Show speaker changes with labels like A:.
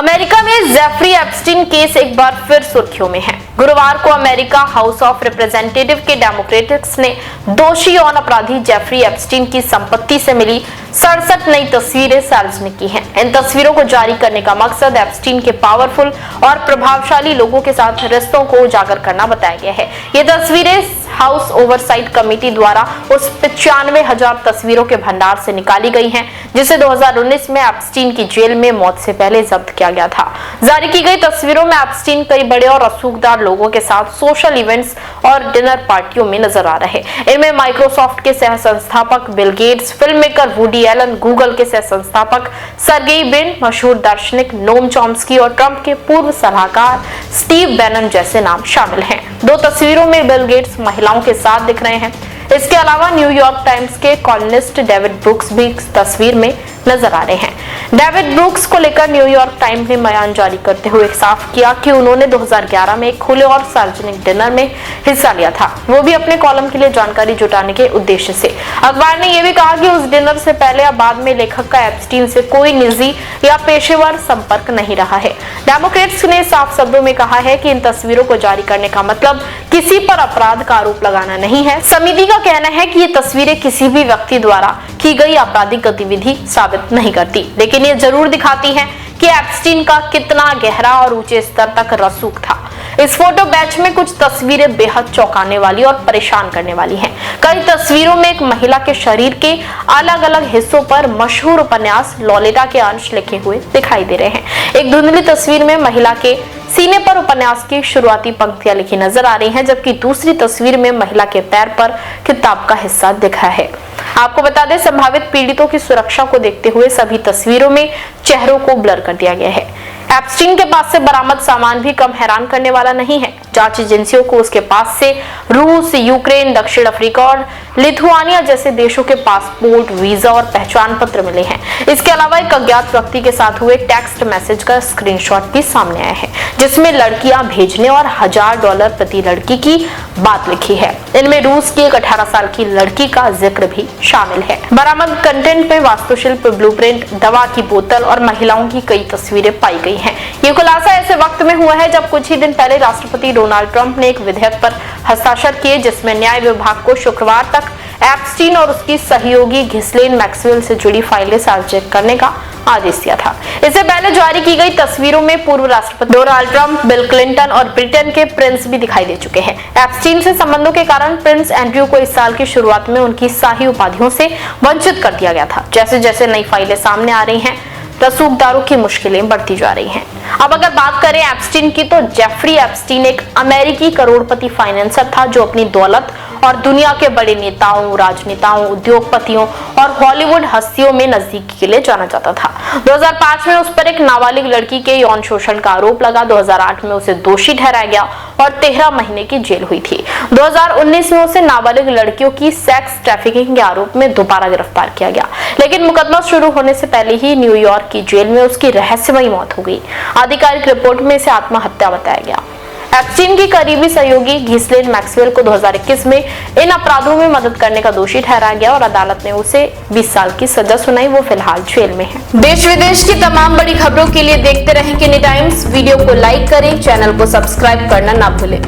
A: America में Jeffrey Epstein case एक बार फिर सुर्खियों में है। गुरुवार को अमेरिका हाउस ऑफ रिप्रेजेंटेटिव के डेमोक्रेट्स ने दोषी यौन अपराधी जेफरी एप्स्टीन की संपत्ति से मिली 67 नई तस्वीरें सार्वजनिक की हैं। इन तस्वीरों को जारी करने का मकसद एप्स्टीन के पावरफुल और प्रभावशाली लोगों के साथ रिश्तों को उजागर करना बताया गया है। ये तस्वीरें हाउस ओवरसाइट कमेटी द्वारा उस 95,000 तस्वीरों के भंडार से निकाली गई हैं, जिसे 2019 में एप्स्टीन की जेल में मौत से पहले जब्त किया गया था। जारी की गई तस्वीरों में एप्स्टीन कई बड़े और रसूखदार लोगों के साथ सोशल इवेंट्स और डिनर पार्टियों में नजर आ रहे। इनमें माइक्रोसॉफ्ट के सह संस्थापक Bill Gates, film maker Woody Allen, Google के सह संस्थापक सर्गेई ब्रिन, मशहूर दार्शनिक नोम चॉम्स्की और ट्रंप के पूर्व सलाहकार स्टीव बैनन जैसे नाम शामिल हैं। दो तस्वीरों में बिल गेट्स महिलाओं के साथ दिख रहे हैं। इसके अलावा न्यूयॉर्क टाइम्स के कॉलमिस्ट डेविड ब्रूक्स भी इस तस्वीर में नजर आ रहे हैं। डेविड ब्रूक्स को लेकर न्यूयॉर्क टाइम्स ने बयान जारी करते हुए साफ किया कि उन्होंने 2011 में एक खुले और सार्वजनिक डिनर में हिस्सा लिया था, वो भी अपने कॉलम के लिए जानकारी जुटाने के उद्देश्य से। अखबार ने यह भी कहा कि उस डिनर से पहले या बाद में लेखक का एप्स्टीन से कोई निजी या पेशेवर संपर्क नहीं रहा है। डेमोक्रेट्स ने साफ शब्दों में कहा है कि इन तस्वीरों को जारी करने का मतलब किसी पर अपराध का आरोप लगाना नहीं है। समिति का कहना है कि ये तस्वीरें किसी भी व्यक्ति द्वारा की गई आपराधिक गतिविधि साबित नहीं करती, लेकिन ये जरूर दिखाती हैं कि एप्स्टीन का कितना गहरा और ऊंचे स्तर तक रसूख था। इस फोटो बैच में कुछ तस्वीरें बेहद चौंकाने वाली और परेशान करने वाली हैं। कई तस्वीरों में एक महिला के शरीर के अलग अलग हिस्सों पर मशहूर उपन्यास लॉलिटा के अंश लिखे हुए दिखाई दे रहे हैं। एक धुंधली तस्वीर में महिला के सीने पर उपन्यास की शुरुआती पंक्तियां लिखी नजर आ रही हैं, जबकि दूसरी तस्वीर में महिला के पैर पर किताब का हिस्सा दिखा है। आपको बता दें, संभावित पीड़ितों की सुरक्षा को देखते हुए सभी तस्वीरों में चेहरों को ब्लर कर दिया गया है। एप्स्टीन के पास से बरामद सामान भी कम हैरान करने वाला नहीं है। जांच एजेंसियों को उसके पास से रूस, यूक्रेन, दक्षिण अफ्रीका और लिथुआनिया जैसे देशों के पासपोर्ट, वीजा और पहचान पत्र मिले हैं। इसके अलावा एक अज्ञात व्यक्ति के साथ हुए टेक्स्ट मैसेज का स्क्रीनशॉट भी सामने आया है, जिसमें लड़कियां भेजने और $1000 प्रति लड़की की बात लिखी है। इनमें रूस की एक 18 साल की लड़की का जिक्र भी शामिल है। बरामद कंटेंट में वास्तुशिल्प, ब्लूप्रिंट, दवा की बोतल और महिलाओं की कई तस्वीरें पाई गई हैं। ये खुलासा ऐसे वक्त में हुआ है जब कुछ ही दिन पहले राष्ट्रपति डोनाल्ड ट्रंप ने एक विधेयक पर हस्ताक्षर किए, जिसमें न्याय विभाग को शुक्रवार तक एप्स्टीन और उसकी सहयोगी घिस्लेन मैक्सवेल से जुड़ी फाइलें सार्वजनिक करने का आदेश दिया था। इससे पहले जारी की गई तस्वीरों में पूर्व राष्ट्रपति डोनाल्ड ट्रंप, बिल क्लिंटन और ब्रिटेन के प्रिंस भी दिखाई दे चुके हैं। एप्स्टीन से संबंधों के कारण प्रिंस एंड्रयू को इस साल की शुरुआत में उनकी शाही उपाधियों से वंचित कर दिया गया था। जैसे जैसे नई फाइलें सामने आ रही हैं, रसूखदारों की मुश्किलें बढ़ती जा रही हैं। अब अगर बात करें एप्स्टीन की, तो जेफरी एप्स्टीन एक अमेरिकी करोड़पति फाइनेंसर था जो अपनी दौलत और दुनिया के बड़े नेताओं, राजनेताओं, उद्योगपतियों और हॉलीवुड हस्तियों में नजदीकी के लिए जाना जाता था। 2005 में उस पर एक नाबालिग लड़की के यौन शोषण का आरोप लगा। 2008 में उसे दोषी ठहराया गया और 13 महीने की जेल हुई थी। 2019 में उसे नाबालिग लड़कियों की सेक्स ट्रैफिकिंग के आरोप में दोबारा गिरफ्तार किया गया, लेकिन मुकदमा शुरू होने से पहले ही न्यूयॉर्क की जेल में उसकी रहस्यमयी मौत हो गई। आधिकारिक रिपोर्ट में इसे आत्महत्या बताया गया। एप्स्टीन की करीबी सहयोगी घिस्लेन मैक्सवेल को 2021 में इन अपराधों में मदद करने का दोषी ठहराया गया और अदालत ने उसे 20 साल की सजा सुनाई। वो फिलहाल जेल में है। देश विदेश की तमाम बड़ी खबरों के लिए देखते रहें किनी टाइम्स। वीडियो को लाइक करें, चैनल को सब्सक्राइब करना ना भूलें।